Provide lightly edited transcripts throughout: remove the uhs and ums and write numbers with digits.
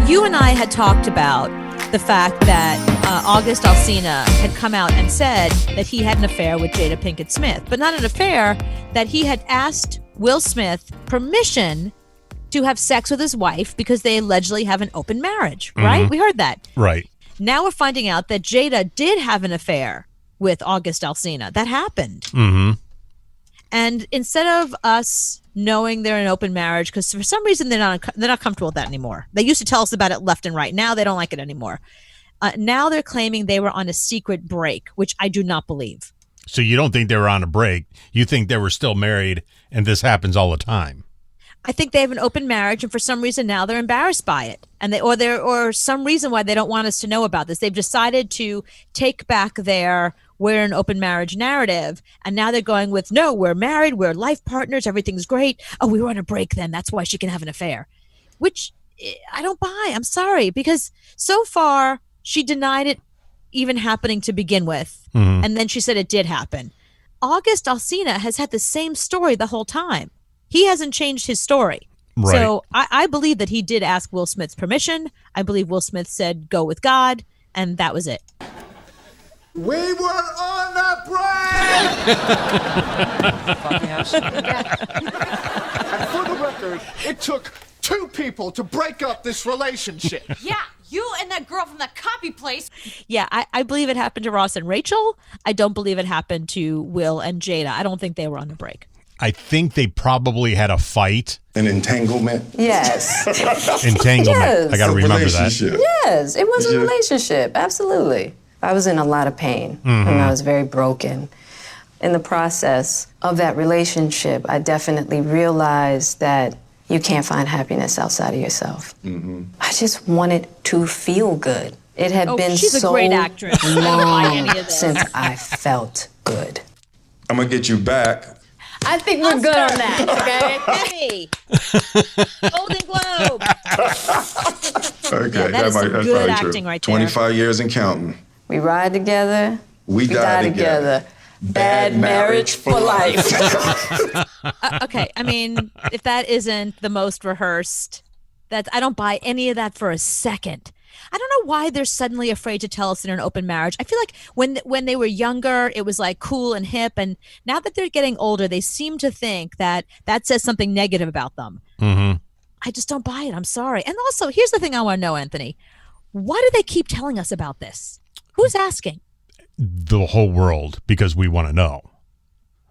You and I had talked about the fact that August Alsina had come out and said that he had an affair with Jada Pinkett Smith, but not an affair, that he had asked Will Smith permission to have sex with his wife because they allegedly have an open marriage, right? We heard that. Right. Now we're finding out that Jada did have an affair with August Alsina. That happened. Mm-hmm. And instead of us knowing they're in an open marriage, because for some reason they're not comfortable with that anymore. They used to tell us about it left and right. Now they don't like it anymore. Now they're claiming they were on a secret break, which I do not believe. So you don't think they were on a break? You think they were still married and this happens all the time? I think they have an open marriage, and for some reason now they're embarrassed by it, and or some reason why they don't want us to know about this. They've decided to take back their "we're an open marriage" narrative, and now they're going with, "No, we're married, we're life partners, everything's great. Oh, we were on a break then. That's why she can have an affair," which I don't buy. I'm sorry, because so far she denied it even happening to begin with, and then she said it did happen. August Alsina has had the same story the whole time. He hasn't changed his story. Right. So I believe that he did ask Will Smith's permission. I believe Will Smith said, "Go with God," and that was it. We were on a break! And for the record, it took 2 people to break up this relationship. Yeah, you and that girl from the copy place. Yeah, I believe it happened to Ross and Rachel. I don't believe it happened to Will and Jada. I don't think they were on a break. I think they probably had a fight. An entanglement? Yes. Entanglement. Yes. I got to remember that. Relationship. Yes, it was a relationship. Absolutely. I was in a lot of pain and I was very broken. In the process of that relationship, I definitely realized that you can't find happiness outside of yourself. I just wanted to feel good. It had been she's so a great actress. I don't buy any of this. since I felt good. I'm going to get you back. I think we're good on that, Emmy, Golden Globe. Okay, Yeah, that is some that's good probably acting true. right there. 25 years and counting. We ride together. We die together. Bad marriage for life. Okay, I mean, if that isn't the most rehearsed, I don't buy any of that for a second. I don't know why they're suddenly afraid to tell us they're in an open marriage. I feel like when they were younger, it was like cool and hip, and now that they're getting older, they seem to think that says something negative about them. I just don't buy it. I'm sorry. And also, here's the thing I want to know, Anthony. Why do they keep telling us about this? Who's asking? The whole world, because we want to know.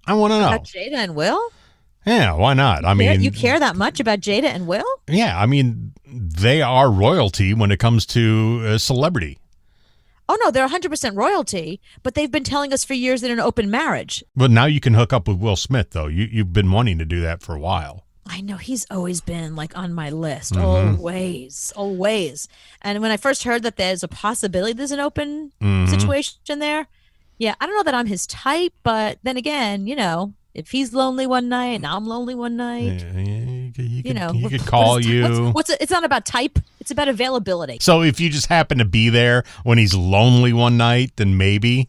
I want to know. About Jada and Will? Yeah, why not? I mean, you care that much about Jada and Will? Yeah, I mean, they are royalty when it comes to celebrity. Oh, no, they're 100% royalty, but they've been telling us for years they're in an open marriage. But now you can hook up with Will Smith, though. You've been wanting to do that for a while. I know. He's always been like on my list. Always. And when I first heard that there's a possibility there's an open situation there, yeah, I don't know that I'm his type, but then again, if he's lonely one night and I'm lonely one night, He could call you. It's not about type. It's about availability. So if you just happen to be there when he's lonely one night, then maybe.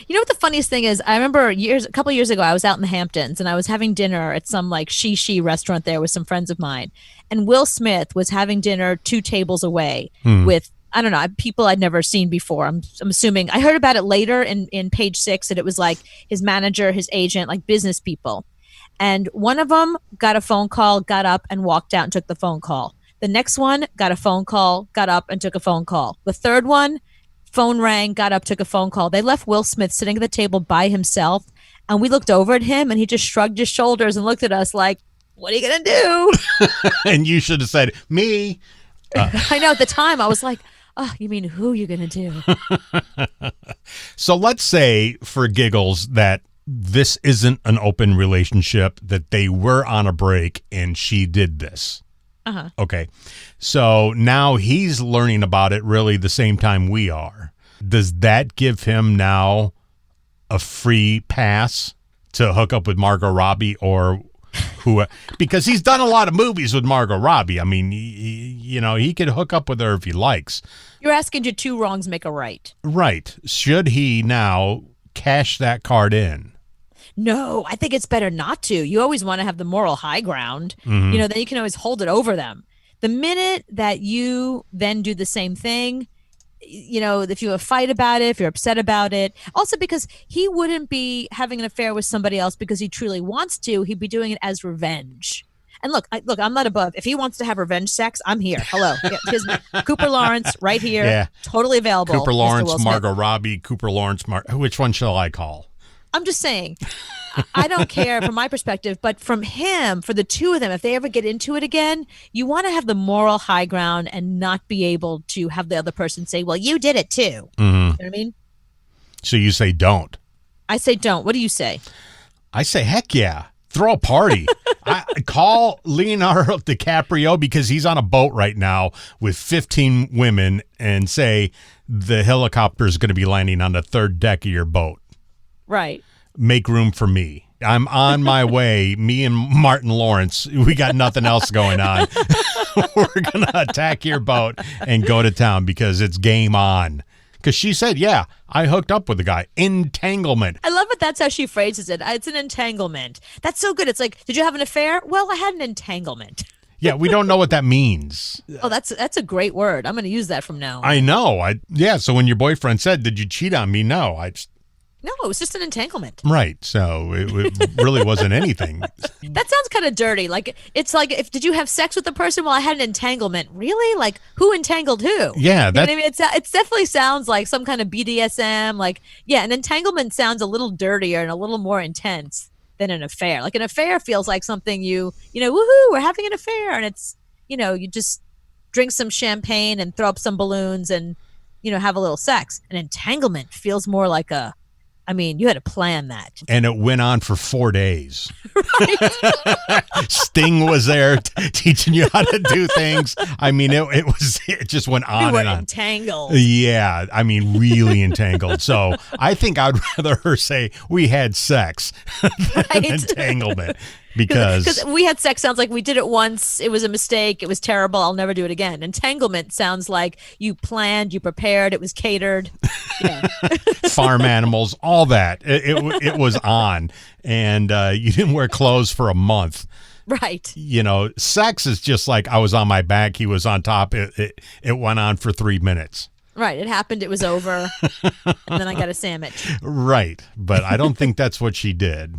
You know what the funniest thing is? I remember a couple years ago, I was out in the Hamptons and I was having dinner at some like she restaurant there with some friends of mine. And Will Smith was having dinner 2 tables away with, I don't know, people I'd never seen before. I'm assuming. I heard about it later in Page 6 that it was like his manager, his agent, like business people. And one of them got a phone call, got up and walked out and took the phone call. The next one got a phone call, got up and took a phone call. The third one, phone rang, got up, took a phone call. They left Will Smith sitting at the table by himself. And we looked over at him and he just shrugged his shoulders and looked at us like, what are you going to do? And you should have said, me. I know at the time I was like, oh, you mean who you going to do? So let's say for giggles that this isn't an open relationship, that they were on a break and she did this. Okay. So now he's learning about it really the same time we are. Does that give him now a free pass to hook up with Margot Robbie or who? Because he's done a lot of movies with Margot Robbie. I mean, he could hook up with her if he likes. You're asking, do 2 wrongs make a right? Right. Should he now cash that card in? No, I think it's better not to. You always want to have the moral high ground. Then you can always hold it over them. The minute that you then do the same thing, if you have a fight about it, if you're upset about it, also because he wouldn't be having an affair with somebody else because he truly wants to, he'd be doing it as revenge. And look, I'm not above. If he wants to have revenge sex, I'm here. Hello. Here's Cooper Lawrence right here. Yeah. Totally available. Cooper Mr. Lawrence, Will Smith. Margot Robbie, Cooper Lawrence, which one shall I call? I'm just saying, I don't care from my perspective, but from him, for the two of them, if they ever get into it again, you want to have the moral high ground and not be able to have the other person say, well, you did it too. Mm-hmm. You know what I mean? So you say don't. I say don't. What do you say? I say, heck yeah. Throw a party. I call Leonardo DiCaprio because he's on a boat right now with 15 women and say the helicopter is going to be landing on the third deck of your boat. Right. Make room for me. I'm on my way. Me and Martin Lawrence, we got nothing else going on. We're going to attack your boat and go to town because it's game on. Because she said, yeah, I hooked up with the guy. Entanglement. I love it. That's how she phrases it. It's an entanglement. That's so good. It's like, did you have an affair? Well, I had an entanglement. Yeah, we don't know what that means. Oh, that's a great word. I'm going to use that from now on. I know. So when your boyfriend said, did you cheat on me? No, No, it was just an entanglement. Right. So it really wasn't anything. That sounds kind of dirty. Like, it's like, did you have sex with the person? Well, I had an entanglement. Really? Like, who entangled who? Yeah. You know what I mean? It definitely sounds like some kind of BDSM. Like, yeah, an entanglement sounds a little dirtier and a little more intense than an affair. Like, an affair feels like something woohoo, we're having an affair. And it's, you just drink some champagne and throw up some balloons and, have a little sex. An entanglement feels more like you had to plan that. And it went on for 4 days. Sting was there teaching you how to do things. It just went on We and were on. entangled. Yeah, really entangled. So I think I'd rather her say we had sex than entanglement. Because we had sex sounds like we did it once. It was a mistake. It was terrible. I'll never do it again. Entanglement sounds like you planned, you prepared, it was catered. Yeah. farm animals, all that. It was on. And you didn't wear clothes for a month. Right. Sex is just like I was on my back, he was on top. It went on for 3 minutes. Right. It happened. It was over. And then I got a sandwich. Right. But I don't think that's what she did.